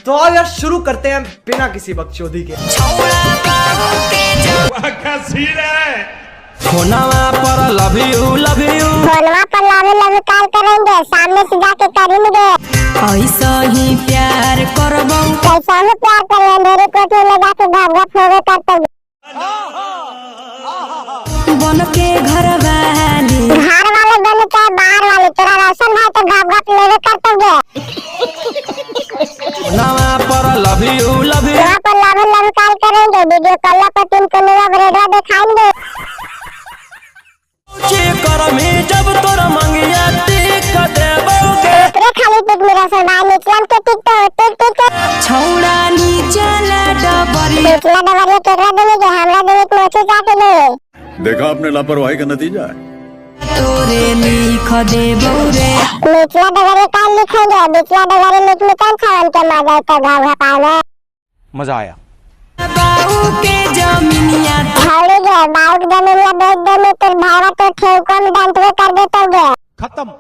तो आओ यार शुरू करते हैं बिना किसी बकचोदी के। फोनवा पर लव यू फोनवा पर लव यू कॉल करेंगे, सामने से जाके करेंगे। ऐसा ही प्यार करबो, कैसा ही प्यार करें, मेरे कोठी में जाके भागा फोड़े करते बन के घर वाली, घर वाले बने चाहे बाहर वाले, तेरा रोशन भाई तो घाप घाप लेवे करते हुए। फोनवा पर लव यू वहाँ पर लव यू कॉल करेंगे, वीडियो कॉल पर तुमको मेरा ब्रेडा दिखाएंगे। कर में जब तोरा मंगिया टिक देबोगे, खाली टिक मेरा सरदार निचलन के टिक तो टिक छौड़ा नीचला डबरी, निचला डबरी केकरा देंगे, हमरा देंगे कि नोचे जाके दे। देखा आपने लापरवाही का नतीजा है। तोरे लिख देबो रे, निचला डबरी का लिखेंगे, निचला डबरी लिख में कौन छावन के मजा तो घाव घापावे। मजा आया। बाऊ के जमीनिया छौड़ी गए, बाऊ के जमीनिया बेच देने तो भाड़ा तो ठेव कम डांटवे कर देते हुए। खत्म।